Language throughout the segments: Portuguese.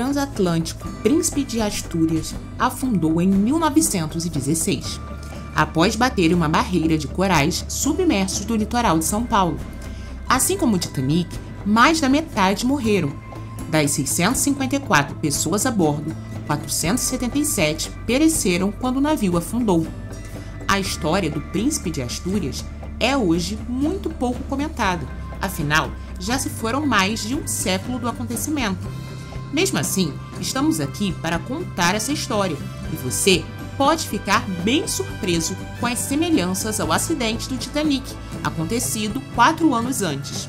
transatlântico Príncipe de Astúrias afundou em 1916, após bater em uma barreira de corais submersos do litoral de São Paulo. Assim como o Titanic, mais da metade morreram. Das 654 pessoas a bordo, 477 pereceram quando o navio afundou. A história do Príncipe de Astúrias é hoje muito pouco comentada, afinal, já se foram mais de um século do acontecimento. Mesmo assim, estamos aqui para contar essa história, e você pode ficar bem surpreso com as semelhanças ao acidente do Titanic, acontecido 4 anos antes.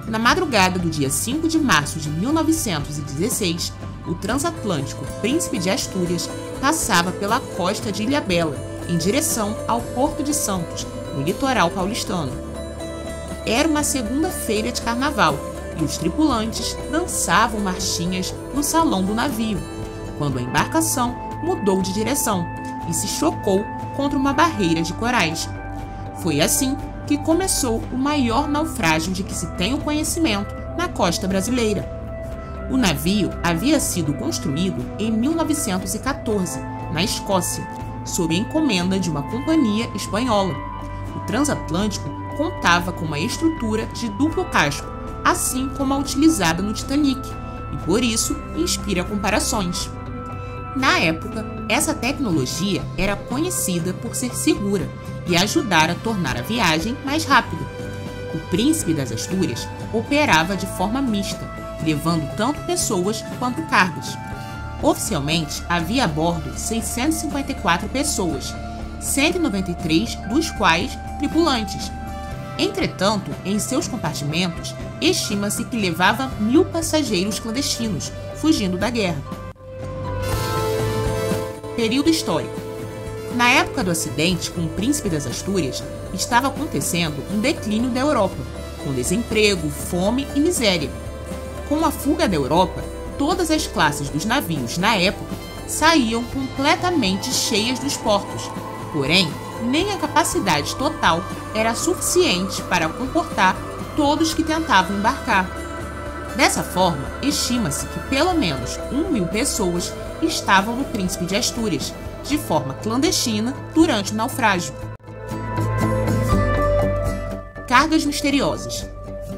Na madrugada do dia 5 de março de 1916, o transatlântico Príncipe de Astúrias passava pela costa de Ilhabela, em direção ao Porto de Santos, no litoral paulistano. Era uma segunda-feira de carnaval e os tripulantes dançavam marchinhas no salão do navio, quando a embarcação mudou de direção e se chocou contra uma barreira de corais. Foi assim que começou o maior naufrágio de que se tem o conhecimento na costa brasileira. O navio havia sido construído em 1914, na Escócia, sob encomenda de uma companhia espanhola. O transatlântico contava com uma estrutura de duplo casco, assim como a utilizada no Titanic, e por isso inspira comparações. Na época, essa tecnologia era conhecida por ser segura e ajudar a tornar a viagem mais rápida. O Príncipe das Astúrias operava de forma mista, levando tanto pessoas quanto cargas. Oficialmente, havia a bordo 654 pessoas, 193 dos quais tripulantes. Entretanto, em seus compartimentos, estima-se que levava 1000 passageiros clandestinos, fugindo da guerra. Período histórico. Na época do acidente com o Príncipe das Astúrias, estava acontecendo um declínio da Europa, com desemprego, fome e miséria. Com a fuga da Europa, todas as classes dos navios na época saíam completamente cheias dos portos, porém, nem a capacidade total era suficiente para comportar todos que tentavam embarcar. Dessa forma, estima-se que pelo menos 1.000 pessoas estavam no Príncipe de Astúrias, de forma clandestina, durante o naufrágio. Cargas misteriosas.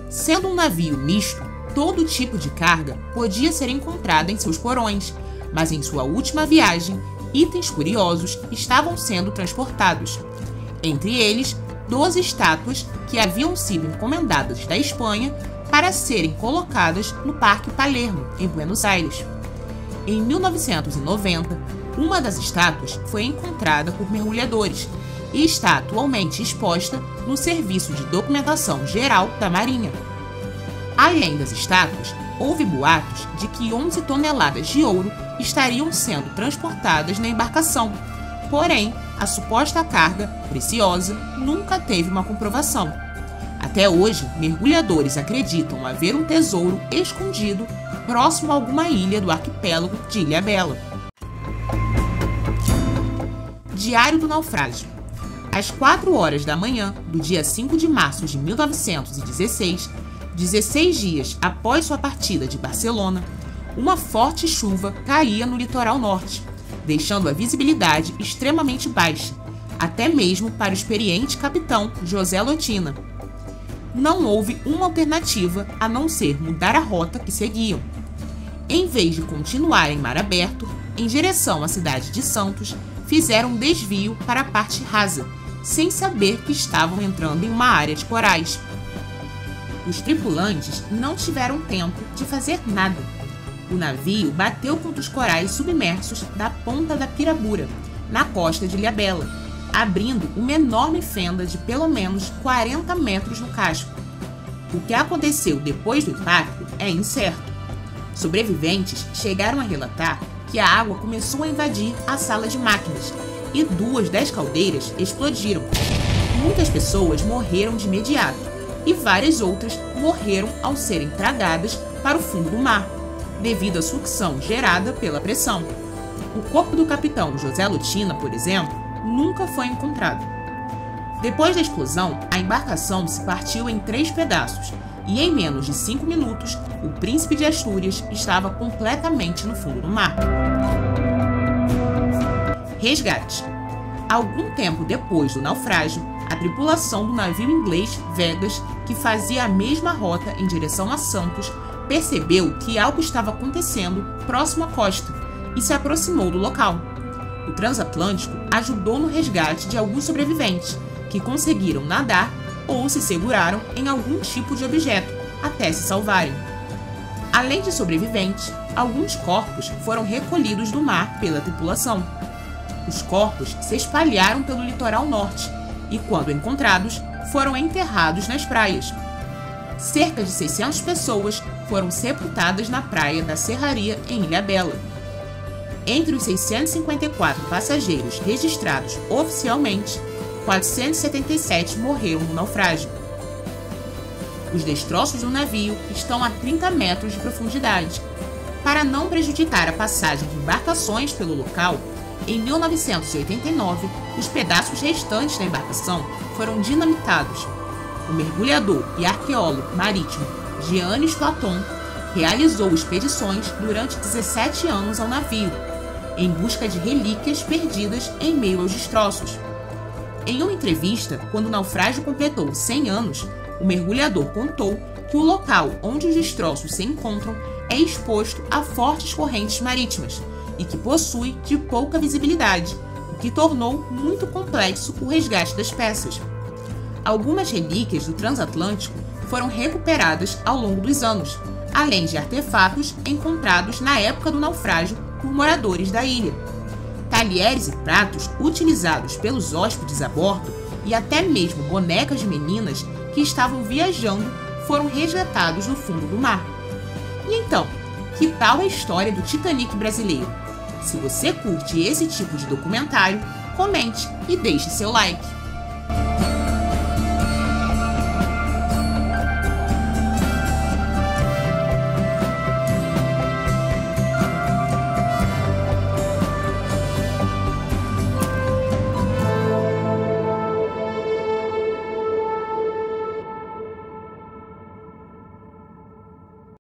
Sendo um navio misto, todo tipo de carga podia ser encontrada em seus porões, mas em sua última viagem, itens curiosos estavam sendo transportados. Entre eles, 12 estátuas que haviam sido encomendadas da Espanha para serem colocadas no Parque Palermo, em Buenos Aires. Em 1990, uma das estátuas foi encontrada por mergulhadores e está atualmente exposta no Serviço de Documentação Geral da Marinha. Além das estátuas, houve boatos de que 11 toneladas de ouro estariam sendo transportadas na embarcação, porém, a suposta carga preciosa nunca teve uma comprovação. Até hoje, mergulhadores acreditam haver um tesouro escondido próximo a alguma ilha do arquipélago de Ilhabela. Diário do naufrágio. Às 4 horas da manhã do dia 5 de março de 1916, 16 dias após sua partida de Barcelona, uma forte chuva caía no litoral norte, deixando a visibilidade extremamente baixa, até mesmo para o experiente capitão José Lotina. Não houve uma alternativa a não ser mudar a rota que seguiam. Em vez de continuar em mar aberto, em direção à cidade de Santos, fizeram um desvio para a parte rasa, sem saber que estavam entrando em uma área de corais. Os tripulantes não tiveram tempo de fazer nada. O navio bateu contra os corais submersos da Ponta da Pirabura, na costa de Ilhabela, abrindo uma enorme fenda de pelo menos 40 metros no casco. O que aconteceu depois do impacto é incerto. Sobreviventes chegaram a relatar que a água começou a invadir a sala de máquinas e 2 das caldeiras explodiram. Muitas pessoas morreram de imediato e várias outras morreram ao serem tragadas para o fundo do mar, devido à sucção gerada pela pressão. O corpo do capitão José Lutina, por exemplo, nunca foi encontrado. Depois da explosão, a embarcação se partiu em 3 pedaços e em menos de 5 minutos, o Príncipe de Astúrias estava completamente no fundo do mar. Resgate. Algum tempo depois do naufrágio, a tripulação do navio inglês Vegas, que fazia a mesma rota em direção a Santos, percebeu que algo estava acontecendo próximo à costa e se aproximou do local. O transatlântico ajudou no resgate de alguns sobreviventes, que conseguiram nadar ou se seguraram em algum tipo de objeto até se salvarem. Além de sobreviventes, alguns corpos foram recolhidos do mar pela tripulação. Os corpos se espalharam pelo litoral norte e, quando encontrados, foram enterrados nas praias. Cerca de 600 pessoas foram sepultadas na praia da Serraria, em Ilhabela. Entre os 654 passageiros registrados oficialmente, 477 morreram no naufrágio. Os destroços do navio estão a 30 metros de profundidade. Para não prejudicar a passagem de embarcações pelo local, em 1989, os pedaços restantes da embarcação foram dinamitados. O mergulhador e arqueólogo marítimo Giannis Platon realizou expedições durante 17 anos ao navio, em busca de relíquias perdidas em meio aos destroços. Em uma entrevista, quando o naufrágio completou 100 anos, o mergulhador contou que o local onde os destroços se encontram é exposto a fortes correntes marítimas e que possui de pouca visibilidade, o que tornou muito complexo o resgate das peças. Algumas relíquias do transatlântico foram recuperadas ao longo dos anos, além de artefatos encontrados na época do naufrágio por moradores da ilha. Talheres e pratos utilizados pelos hóspedes a bordo e até mesmo bonecas de meninas que estavam viajando foram resgatados no fundo do mar. E então, que tal a história do Titanic brasileiro? Se você curte esse tipo de documentário, comente e deixe seu like.